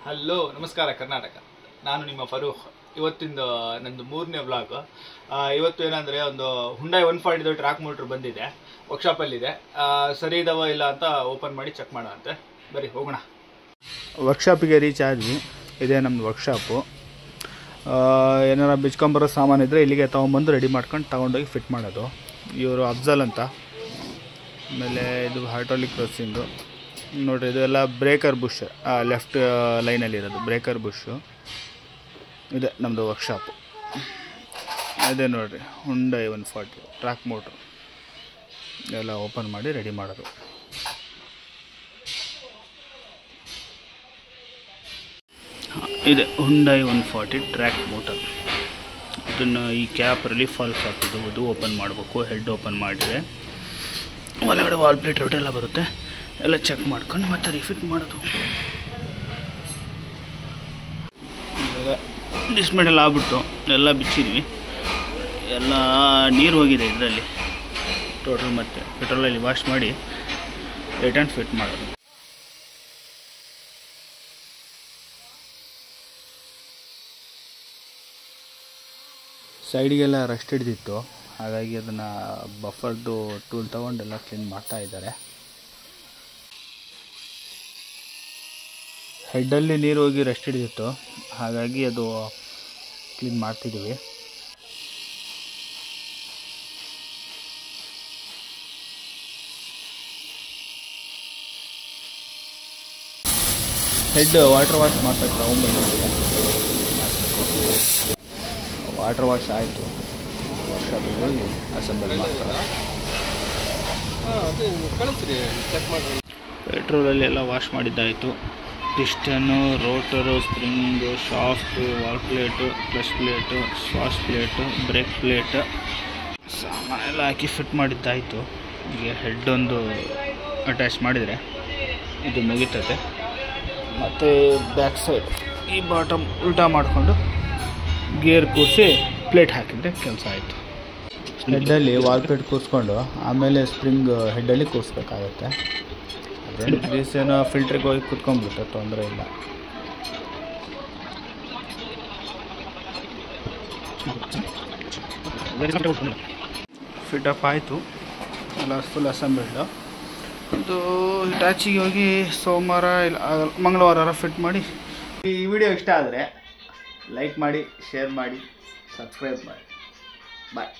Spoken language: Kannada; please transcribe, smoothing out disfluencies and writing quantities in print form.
ಹಲೋ ನಮಸ್ಕಾರ ಕರ್ನಾಟಕ. ನಾನು ನಿಮ್ಮ ಫರೂಕ್. ಇವತ್ತಿಂದು ನಂದು 3ನೇ ವ್ಲಾಗ್. ಇವತ್ತು ಏನಂದರೆ ಒಂದು ಹುಂಡೈ 140 ಟ್ರ್ಯಾಕ್ ಮೋಟ್ರ್ ಬಂದಿದೆ, ವರ್ಕ್ಶಾಪಲ್ಲಿದೆ. ಸರಿ ಇದಾವ ಇಲ್ಲ ಅಂತ ಓಪನ್ ಮಾಡಿ ಚೆಕ್ ಮಾಡೋಣಂತೆ. ಬರೀ ಹೋಗೋಣ. ವರ್ಕ್ಶಾಪಿಗೆ ರೀಚ್ ಆದ್ವಿ. ಇದೇ ನಮ್ಮದು ವರ್ಕ್ಶಾಪು. ಏನಾರ ಬಿಚ್ಕೊಂಬರೋ ಸಾಮಾನು ಇದ್ದರೆ ಇಲ್ಲಿಗೆ ತೊಗೊಂಬಂದು ರೆಡಿ ಮಾಡ್ಕೊಂಡು ತಗೊಂಡೋಗಿ ಫಿಟ್ ಮಾಡೋದು. ಇವರು ಅಫ್ಜಲ್ ಅಂತ. ಆಮೇಲೆ ಇದು ಹೈಡ್ರಾಲಿಕ್ ಕ್ರಾಸಿಂಗು ನೋಡಿರಿ. ಇದೆಲ್ಲ ಬ್ರೇಕರ್ ಬುಷ್, ಲೆಫ್ಟ್ ಲೈನಲ್ಲಿರೋದು ಬ್ರೇಕರ್ ಬುಷು. ಇದೆ ನಮ್ಮದು ವರ್ಕ್ಶಾಪು. ಇದೆ ನೋಡಿರಿ, ಹುಂಡೈ 140 ಟ್ರ್ಯಾಕ್ ಮೋಟ್ರು ಎಲ್ಲ ಓಪನ್ ಮಾಡಿ ರೆಡಿ ಮಾಡೋದು. ಇದೆ ಹುಂಡೈ 140 ಟ್ರ್ಯಾಕ್ ಮೋಟರ್. ಇದನ್ನು ಈ ಕ್ಯಾಪ್ ರಿಲೀಫ್ ವಾಲ್ವ್ ಹಾಕಿದ್ದು ಇದು ಓಪನ್ ಮಾಡಬೇಕು. ಹೆಡ್ ಓಪನ್ ಮಾಡಿದರೆ ಒಳಗಡೆ ವಾಲ್ ಪ್ಲೇಟ್ ಎಲ್ಲ ಬರುತ್ತೆ. ಎಲ್ಲ ಚೆಕ್ ಮಾಡ್ಕೊಂಡು ಮತ್ತೆ ರಿಫಿಟ್ ಮಾಡೋದು. ಡಿಸ್ಮೆಂಟೆಲ್ಲ ಆಗ್ಬಿಟ್ಟು ಎಲ್ಲ ಬಿಚ್ಚಿದ್ವಿ. ಎಲ್ಲ ನೀರು ಹೋಗಿದೆ ಇದರಲ್ಲಿ ಟೋಟಲ್. ಮತ್ತು ಪೆಟ್ರೋಲಲ್ಲಿ ವಾಶ್ ಮಾಡಿ ರಿಟರ್ನ್ ಫಿಟ್ ಮಾಡೋದು. ಸೈಡಿಗೆಲ್ಲ ರಸ್ಟ್ ಹಿಡಿದಿತ್ತು, ಹಾಗಾಗಿ ಅದನ್ನು ಬಫರ್ದು ಟೂಲ್ ತೊಗೊಂಡೆಲ್ಲ ಕ್ಲೀನ್ ಮಾಡ್ತಾ ಇದ್ದಾರೆ. ಹೆಡ್ಡಲ್ಲಿ ನೀರು ಹೋಗಿ ರೆಸ್ಟ್ ಹಿಡಿದಿತ್ತು, ಹಾಗಾಗಿ ಅದು ಕ್ಲೀನ್ ಮಾಡ್ತಿದ್ದೀವಿ. ಹೆಡ್ ವಾಟರ್ ವಾಶ್ ಮಾಡ್ಬೇಕು. ತಗೊಂಡ್ಬಂದಿದ್ದೀವಿ, ವಾಟರ್ ವಾಶ್ ಆಯಿತು. ವರ್ಕ್ಶಾಪಿಗೆ ಹೋಗಿ ಅಸೆಂಬಲ್ ಮಾಡ್ತಾರೆ. ಪೆಟ್ರೋಲಲ್ಲಿ ಎಲ್ಲ ವಾಶ್ ಮಾಡಿದ್ದಾಯಿತು. Piston, rotor, spring, shaft, valve plate, clutch plate, swash plate, brake plate ಸಾಮಾನೆಲ್ಲ ಹಾಕಿ ಫಿಟ್ ಮಾಡಿದ್ದಾಯಿತು. ಈಗ ಹೆಡ್ ಒಂದು ಅಟ್ಯಾಚ್ ಮಾಡಿದರೆ ಇದು ಮುಗಿತದೆ. ಮತ್ತು ಬ್ಯಾಕ್ ಸೈಡ್ ಈ ಬಾಟಮ್ ಉಲ್ಟಾ ಮಾಡಿಕೊಂಡು ಗೇರ್ ಕೂರಿಸಿ ಪ್ಲೇಟ್ ಹಾಕಿದರೆ ಕೆಲಸ ಆಯಿತು. ಹೆಡ್ಡಲ್ಲಿ ವಾಲ್ ಪ್ಲೇಟ್ ಕೂರಿಸ್ಕೊಂಡು ಆಮೇಲೆ ಸ್ಪ್ರಿಂಗ್ ಹೆಡ್ಡಲ್ಲಿ ಕೂರಿಸ್ಬೇಕಾಗತ್ತೆ. ಅದೇನು ಗ್ರೀಸೇನೋ ಫಿಲ್ಟ್ರಿಗೆ ಹೋಗಿ ಕುತ್ಕೊಂಡ್ಬಿಡುತ್ತೆ, ತೊಂದರೆ ಇಲ್ಲ. ಫಿಟಪ್ ಆಯಿತು, ಎಲ್ಲ ಫುಲ್ ಅಸೆಂಬಲ್ಡು. ಇದು ಹಿಟಾಚಿಗೆ ಹೋಗಿ ಸೋಮವಾರ ಇಲ್ಲ ಮಂಗಳವಾರ ಫಿಟ್ ಮಾಡಿ. ಈ ವಿಡಿಯೋ ಇಷ್ಟ ಆದರೆ ಲೈಕ್ ಮಾಡಿ, ಶೇರ್ ಮಾಡಿ, ಸಬ್ಸ್ಕ್ರೈಬ್ ಮಾಡಿ. ಬಾಯ್.